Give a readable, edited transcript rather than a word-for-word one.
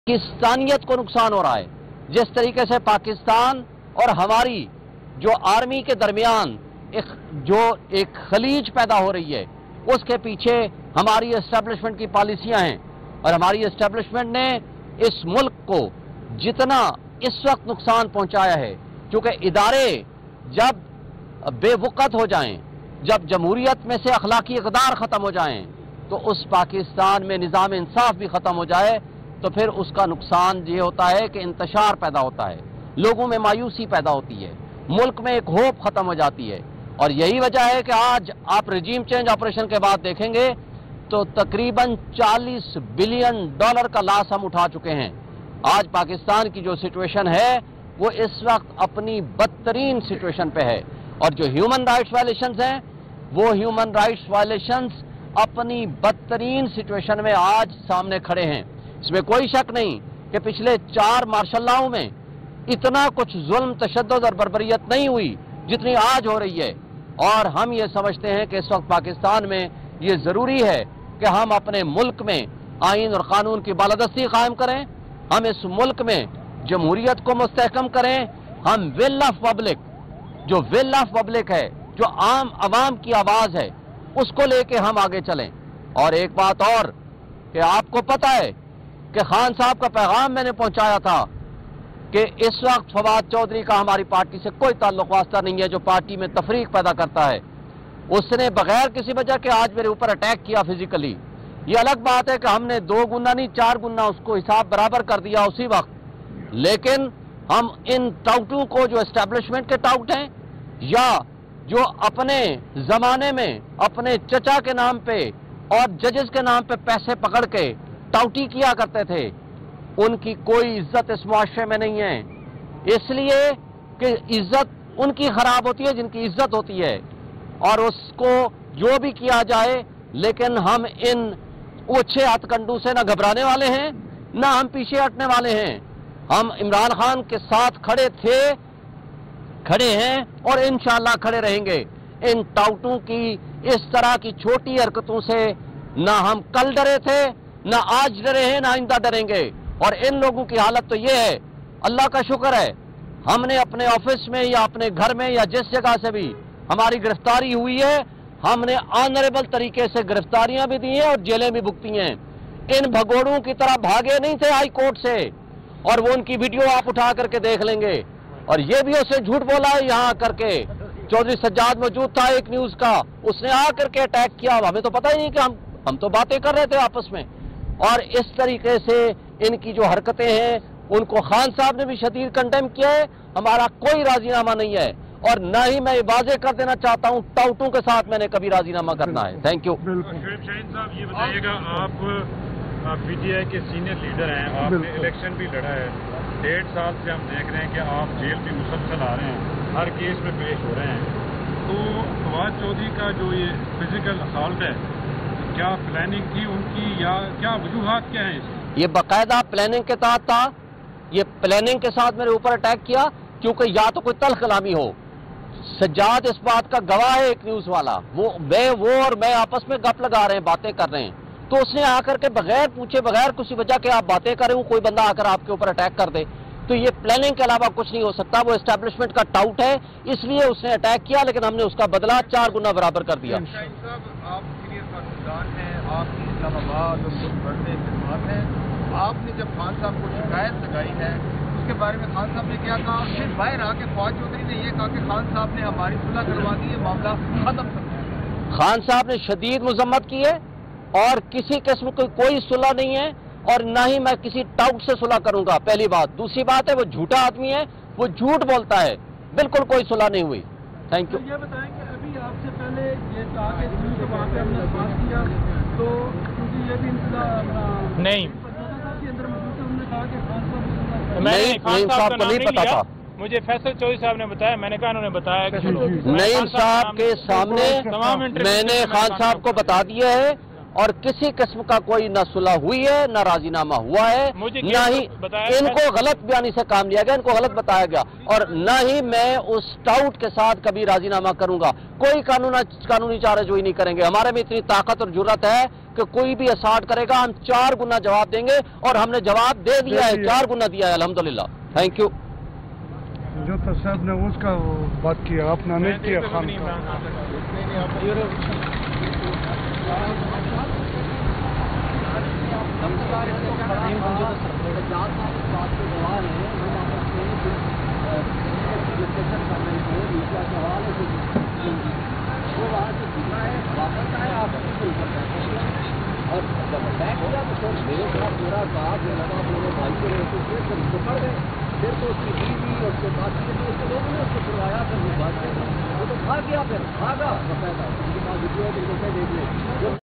पाकिस्तानियत को नुकसान हो रहा है। जिस तरीके से पाकिस्तान और हमारी जो आर्मी के दरमियान एक खलीज पैदा हो रही है, उसके पीछे हमारी एस्टेब्लिशमेंट की पॉलिसियां हैं। और हमारी एस्टेब्लिशमेंट ने इस मुल्क को जितना इस वक्त नुकसान पहुंचाया है, क्योंकि इदारे जब बेवकत हो जाएं, जब जमहूरियत में से अखलाकी इक़दार ख़त्म हो जाएं, तो उस पाकिस्तान में निज़ाम इंसाफ भी ख़त्म हो जाए, तो फिर उसका नुकसान ये होता है कि इंतशार पैदा होता है, लोगों में मायूसी पैदा होती है, मुल्क में एक होप ख़त्म हो जाती है। और यही वजह है कि आज आप रजीम चेंज ऑपरेशन के बाद देखेंगे तो तकरीबन $40 बिलियन का लॉस हम उठा चुके हैं। आज पाकिस्तान की जो सिचुएशन है वो इस वक्त अपनी बदतरीन सिचुएशन पे है। और जो ह्यूमन राइट्स वायलेशंस हैं, वो ह्यूमन राइट्स वायलेशंस अपनी बदतरीन सिचुएशन में आज सामने खड़े हैं। इसमें कोई शक नहीं कि पिछले 4 मार्शल लॉ में इतना कुछ जुल्म, तशद्दुद और बर्बरियत नहीं हुई जितनी आज हो रही है। और हम ये समझते हैं कि इस वक्त पाकिस्तान में ये ज़रूरी है कि हम अपने मुल्क में आइन और कानून की बालादस्ती कायम करें, हम इस मुल्क में जमहूरियत को मुस्तहकम करें, हम विल ऑफ पब्लिक, जो विल ऑफ पब्लिक है, जो आम आवाम की आवाज़ है, उसको लेके हम आगे चलें। और एक बात और कि आपको पता है कि खान साहब का पैगाम मैंने पहुंचाया था कि इस वक्त फवाद चौधरी का हमारी पार्टी से कोई ताल्लुक वास्ता नहीं है, जो पार्टी में तफरीक पैदा करता है। उसने बगैर किसी वजह के आज मेरे ऊपर अटैक किया फिजिकली। ये अलग बात है कि हमने 2 गुना नहीं 4 गुना उसको हिसाब बराबर कर दिया उसी वक्त। लेकिन हम इन टाउटों को, जो एस्टेब्लिशमेंट के टाउट हैं या जो अपने जमाने में अपने चचा के नाम पे और जजेस के नाम पे पैसे पकड़ के टाउटी किया करते थे, उनकी कोई इज्जत इस मुआशरे में नहीं है। इसलिए कि इज्जत उनकी खराब होती है जिनकी इज्जत होती है, और उसको जो भी किया जाए। लेकिन हम इन ओछे हथकंडों से ना घबराने वाले हैं, ना हम पीछे हटने वाले हैं। हम इमरान खान के साथ खड़े थे, खड़े हैं और इंशाअल्लाह खड़े रहेंगे। इन टाउटों की इस तरह की छोटी हरकतों से ना हम कल डरे थे, ना आज डरे हैं, ना आइंदा डरेंगे। और इन लोगों की हालत तो ये है, अल्लाह का शुक्र है, हमने अपने ऑफिस में या अपने घर में या जिस जगह से भी हमारी गिरफ्तारी हुई है, हमने ऑनरेबल तरीके से गिरफ्तारियां भी दी हैं और जेलें भी भुगती हैं। इन भगोड़ों की तरह भागे नहीं थे हाई कोर्ट से, और वो उनकी वीडियो आप उठा करके देख लेंगे। और ये भी उससे झूठ बोला है यहाँ करके, चौधरी सज्जाद मौजूद था एक न्यूज का, उसने आकर के अटैक किया। हमें तो पता ही नहीं कि हम तो बातें कर रहे थे आपस में। और इस तरीके से इनकी जो हरकतें हैं उनको खान साहब ने भी शदीद कंडेम किया है। हमारा कोई राजीनामा नहीं है, और न ही मैं वाज़ेह कर देना चाहता हूं टाउटों के साथ मैंने कभी राजीनामा करना है। Thank you. शोएब शाहीन साहब, ये बताइएगा, आप पीटीआई के सीनियर लीडर हैं, आपने इलेक्शन भी लड़ा है, 1.5 साल से हम देख रहे हैं कि आप जेल भी मुसलसल आ रहे हैं, हर केस में पेश हो रहे हैं। तो फवाद चौधरी का जो ये फिजिकल असॉल्ट है, क्या प्लानिंग थी उनकी या क्या वजूहात क्या हैं? ये बाकायदा प्लानिंग के तहत था। ये प्लानिंग के साथ मेरे ऊपर अटैक किया, क्योंकि या तो कोई तल्ख कलामी हो। सज्जाद इस बात का गवाह है, एक न्यूज वाला, वो और मैं आपस में गप लगा रहे हैं, बातें कर रहे हैं, तो उसने आकर के बगैर पूछे, बगैर किसी वजह के आप बातें कर रहे हो, कोई बंदा आकर आपके ऊपर अटैक कर दे, तो ये प्लानिंग के अलावा कुछ नहीं हो सकता। वो एस्टेब्लिशमेंट का टाउट है, इसलिए उसने अटैक किया, लेकिन हमने उसका बदला 4 गुना बराबर कर दिया। आपने जब खान साहब को शिकायत लगाई है, उसके बारे में खान साहब ने क्या कहा? फिर बाहर आके फवाद चौधरी ने यह कहा कि खान साहब ने हमारी सुलह करवा दी, ये मामला खत्म कर दिया। खान साहब ने शदीद मजम्मत की है, और किसी किस्म की कोई सुलह नहीं है, और ना ही मैं किसी टाउट से सुलह करूंगा, पहली बात। दूसरी बात है, वो झूठा आदमी है, वो झूठ बोलता है, बिल्कुल कोई सुलह नहीं हुई। Thank you. ये बताएं कि अभी आपसे पहले ये कहा कि वहाँ पे हमने पास किया, तो क्योंकि ये भी नहीं, नईम साहब को नहीं पता था, मुझे फैसल चौधरी साहब ने बताया, मैंने कहा उन्होंने बताया कि नईम साहब के सामने मैंने खान साहब को बता दिया है, और किसी किस्म का कोई न सुलह हुई है, न राजीनामा हुआ है, न ही इनको गलत बयानी से काम लिया गया, इनको गलत बताया गया, और न ही मैं उस टाउट के साथ कभी राजीनामा करूंगा। कोई कानूनी चाराजोई नहीं करेंगे। हमारे में इतनी ताकत और जुर्रत है کہ کوئی بھی اساٹ کرے گا ہم 4 گنا جواب دیں گے، اور ہم نے جواب دے دیا ہے، 4 گنا دیا ہے الحمدللہ. Thank you. جو صاحب نے اس کا بات کیا، آپ نے نہیں کیا. خان اور جب بیٹھ گیا تو پھر میرے ساتھ پورا کہا جو لگا میرے بھائی کو رہے تھے پھر پکڑ گئے، پھر تو اس کی بیوی اور اس کے ساتھ اس کے لوگوں نے اس کو چھڑوایا، پھر وہ بات وہ تو کھا گیا، پھر بھاگا باقاعدہ ان کے پاس ویڈیو ہے، دیکھ لیں.